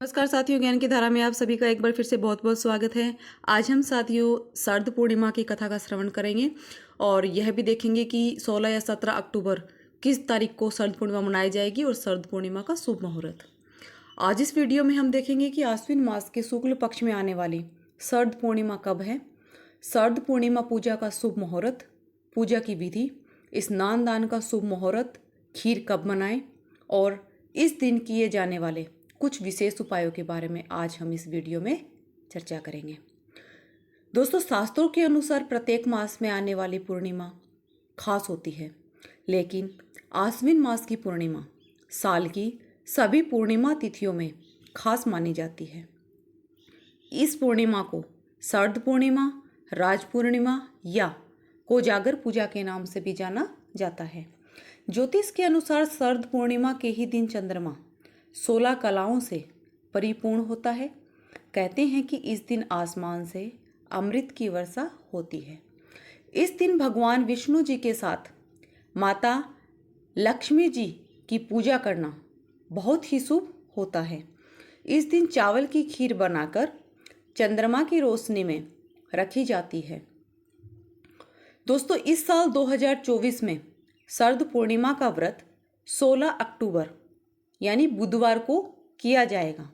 नमस्कार साथियों, ज्ञान की धारा में आप सभी का एक बार फिर से बहुत बहुत स्वागत है। आज हम साथियों शरद पूर्णिमा की कथा का श्रवण करेंगे और यह भी देखेंगे कि 16 या 17 अक्टूबर किस तारीख को शरद पूर्णिमा मनाई जाएगी और शरद पूर्णिमा का शुभ मुहूर्त। आज इस वीडियो में हम देखेंगे कि आश्विन मास के शुक्ल पक्ष में आने वाली शरद पूर्णिमा कब है, शरद पूर्णिमा पूजा का शुभ मुहूर्त, पूजा की विधि, स्नान दान का शुभ मुहूर्त, खीर कब मनाएं और इस दिन किए जाने वाले कुछ विशेष उपायों के बारे में आज हम इस वीडियो में चर्चा करेंगे। दोस्तों, शास्त्रों के अनुसार प्रत्येक मास में आने वाली पूर्णिमा खास होती है, लेकिन आश्विन मास की पूर्णिमा साल की सभी पूर्णिमा तिथियों में खास मानी जाती है। इस पूर्णिमा को शरद पूर्णिमा, राज पूर्णिमा या कोजागर पूजा के नाम से भी जाना जाता है। ज्योतिष के अनुसार शरद पूर्णिमा के ही दिन चंद्रमा 16 कलाओं से परिपूर्ण होता है। कहते हैं कि इस दिन आसमान से अमृत की वर्षा होती है। इस दिन भगवान विष्णु जी के साथ माता लक्ष्मी जी की पूजा करना बहुत ही शुभ होता है। इस दिन चावल की खीर बनाकर चंद्रमा की रोशनी में रखी जाती है। दोस्तों, इस साल 2024 में शरद पूर्णिमा का व्रत 16 अक्टूबर यानी बुधवार को किया जाएगा।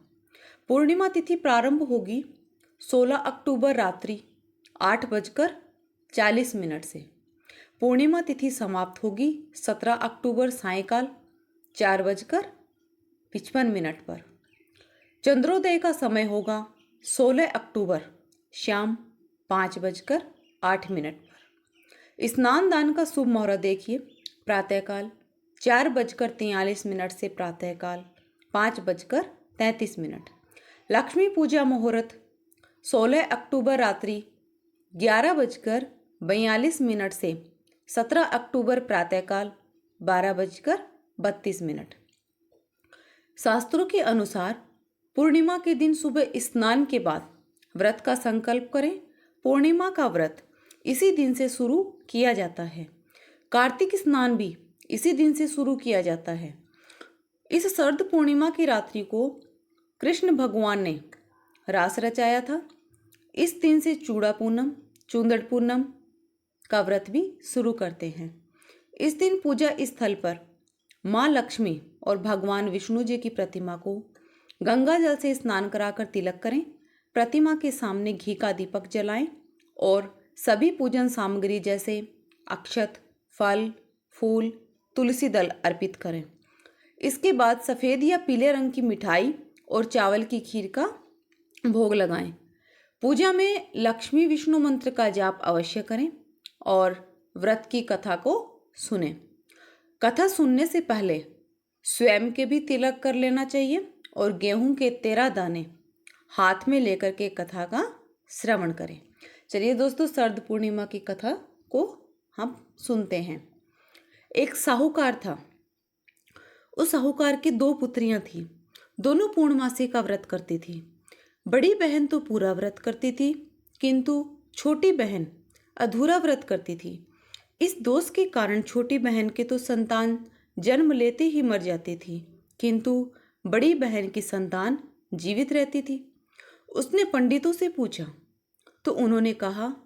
पूर्णिमा तिथि प्रारंभ होगी 16 अक्टूबर रात्रि 8:40 से। पूर्णिमा तिथि समाप्त होगी 17 अक्टूबर सायंकाल 4:55 पर। चंद्रोदय का समय होगा 16 अक्टूबर शाम 5:08 पर। स्नान दान का शुभ मुहूर्त देखिए, प्रातःकाल 4:43 से प्रातःकाल 5:33। लक्ष्मी पूजा मुहूर्त 16 अक्टूबर रात्रि 11:42 से 17 अक्टूबर प्रातःकाल 12:32। शास्त्रों के अनुसार पूर्णिमा के दिन सुबह स्नान के बाद व्रत का संकल्प करें। पूर्णिमा का व्रत इसी दिन से शुरू किया जाता है। कार्तिक स्नान भी इसी दिन से शुरू किया जाता है। इस शरद पूर्णिमा की रात्रि को कृष्ण भगवान ने रास रचाया था। इस दिन से चूड़ा पूनम, चूंदड़ पूनम का व्रत भी शुरू करते हैं। इस दिन पूजा स्थल पर माँ लक्ष्मी और भगवान विष्णु जी की प्रतिमा को गंगा जल से स्नान कराकर तिलक करें। प्रतिमा के सामने घी का दीपक जलाएं और सभी पूजन सामग्री जैसे अक्षत, फल, फूल, तुलसी दल अर्पित करें। इसके बाद सफ़ेद या पीले रंग की मिठाई और चावल की खीर का भोग लगाएं। पूजा में लक्ष्मी विष्णु मंत्र का जाप अवश्य करें और व्रत की कथा को सुनें। कथा सुनने से पहले स्वयं के भी तिलक कर लेना चाहिए और गेहूं के 13 दाने हाथ में लेकर के कथा का श्रवण करें। चलिए दोस्तों, शरद पूर्णिमा की कथा को हम सुनते हैं। एक साहूकार था। उस साहूकार की 2 पुत्रियां थीं। दोनों पूर्णमासी का व्रत करती थी। बड़ी बहन तो पूरा व्रत करती थी, किंतु छोटी बहन अधूरा व्रत करती थी। इस दोष के कारण छोटी बहन के तो संतान जन्म लेते ही मर जाती थी, किंतु बड़ी बहन की संतान जीवित रहती थी। उसने पंडितों से पूछा तो उन्होंने कहा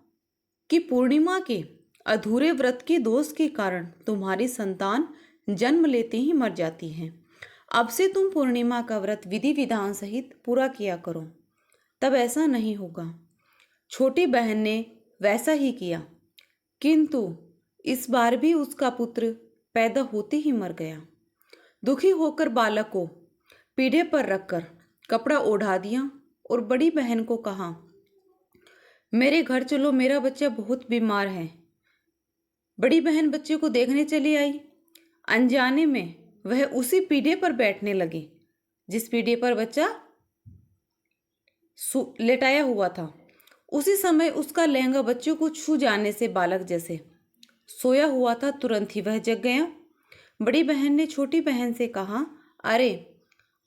कि पूर्णिमा के अधूरे व्रत के दोष के कारण तुम्हारी संतान जन्म लेते ही मर जाती हैं। अब से तुम पूर्णिमा का व्रत विधि विधान सहित पूरा किया करो, तब ऐसा नहीं होगा। छोटी बहन ने वैसा ही किया, किंतु इस बार भी उसका पुत्र पैदा होते ही मर गया। दुखी होकर बालक को पीढ़े पर रखकर कपड़ा ओढ़ा दिया और बड़ी बहन को कहा, मेरे घर चलो, मेरा बच्चा बहुत बीमार है। बड़ी बहन बच्चे को देखने चली आई। अनजाने में वह उसी पीढ़े पर बैठने लगी जिस पीढ़े पर बच्चा लेटाया हुआ था। उसी समय उसका लहंगा बच्चों को छू जाने से बालक जैसे सोया हुआ था, तुरंत ही वह जग गया। बड़ी बहन ने छोटी बहन से कहा, अरे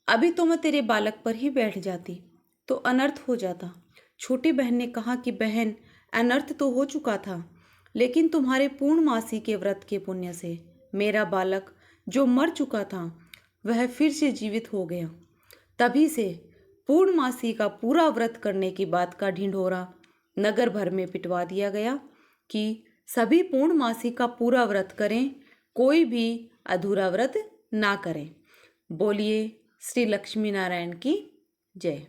अभी तो मैं तेरे बालक पर ही बैठ जाती तो अनर्थ हो जाता। छोटी बहन ने कहा कि बहन, अनर्थ तो हो चुका था, लेकिन तुम्हारे पूर्णमासी के व्रत के पुण्य से मेरा बालक जो मर चुका था वह फिर से जीवित हो गया। तभी से पूर्णमासी का पूरा व्रत करने की बात का ढिंढोरा नगर भर में पिटवा दिया गया कि सभी पूर्णमासी का पूरा व्रत करें, कोई भी अधूरा व्रत ना करें। बोलिए श्री लक्ष्मी नारायण की जय।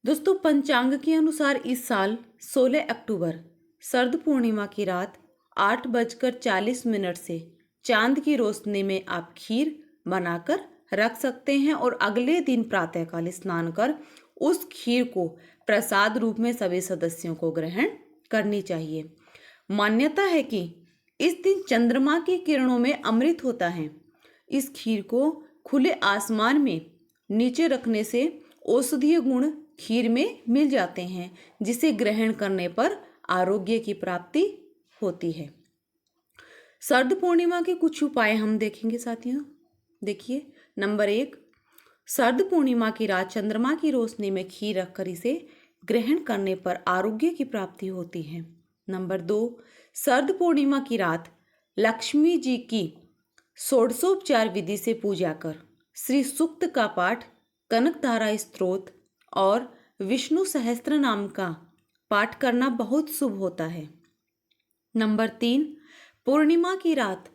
दोस्तों, पंचांग के अनुसार इस साल 16 अक्टूबर शरद पूर्णिमा की रात 8:40 से चांद की रोशनी में आप खीर बनाकर रख सकते हैं और अगले दिन प्रातःकाल स्नान कर उस खीर को प्रसाद रूप में सभी सदस्यों को ग्रहण करनी चाहिए। मान्यता है कि इस दिन चंद्रमा की किरणों में अमृत होता है। इस खीर को खुले आसमान में नीचे रखने से औषधीय गुण खीर में मिल जाते हैं, जिसे ग्रहण करने पर आरोग्य की प्राप्ति होती है। शरद पूर्णिमा के कुछ उपाय हम देखेंगे साथियों। देखिए, नंबर 1, शरद पूर्णिमा की रात चंद्रमा की रोशनी में खीर रखकर इसे ग्रहण करने पर आरोग्य की प्राप्ति होती है। नंबर 2, शरद पूर्णिमा की रात लक्ष्मी जी की षोडशोपचार विधि से पूजा कर श्री सूक्त का पाठ, कनकधारा स्तोत्र और विष्णु सहस्त्र नाम का पाठ करना बहुत शुभ होता है। नंबर 3, पूर्णिमा की रात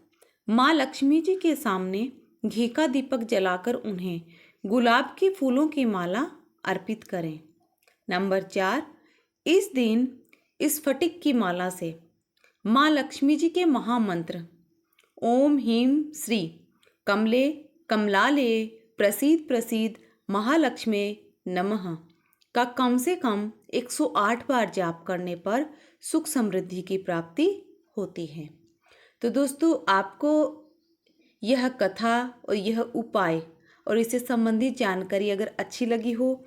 माँ लक्ष्मी जी के सामने घी का दीपक जलाकर उन्हें गुलाब के फूलों की माला अर्पित करें। नंबर 4, इस दिन इस स्फटिक की माला से माँ लक्ष्मी जी के महामंत्र ओम ह्रीं श्री कमले कमलाले प्रसीद प्रसीद महालक्ष्मी नमः का कम से कम 108 बार जाप करने पर सुख समृद्धि की प्राप्ति होती है। तो दोस्तों, आपको यह कथा और यह उपाय और इससे संबंधित जानकारी अगर अच्छी लगी हो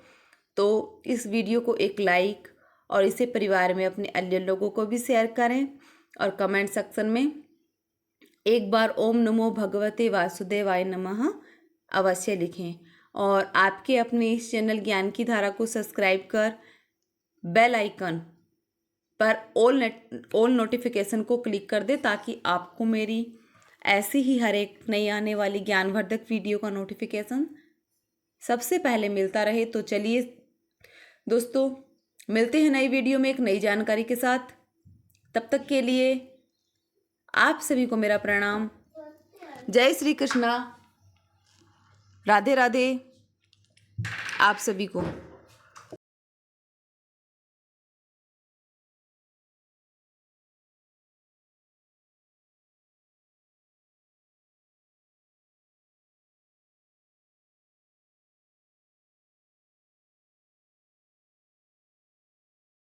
तो इस वीडियो को एक लाइक और इसे परिवार में अपने अन्य लोगों को भी शेयर करें और कमेंट सेक्शन में एक बार ओम नमो भगवते वासुदेवाय नमः अवश्य लिखें और आपके अपने इस चैनल ज्ञान की धारा को सब्सक्राइब कर बेल आइकन पर ऑल नोटिफिकेशन को क्लिक कर दे ताकि आपको मेरी ऐसी ही हर एक नई आने वाली ज्ञानवर्धक वीडियो का नोटिफिकेशन सबसे पहले मिलता रहे। तो चलिए दोस्तों, मिलते हैं नई वीडियो में एक नई जानकारी के साथ। तब तक के लिए आप सभी को मेरा प्रणाम। जय श्री कृष्णा, राधे राधे आप सभी को।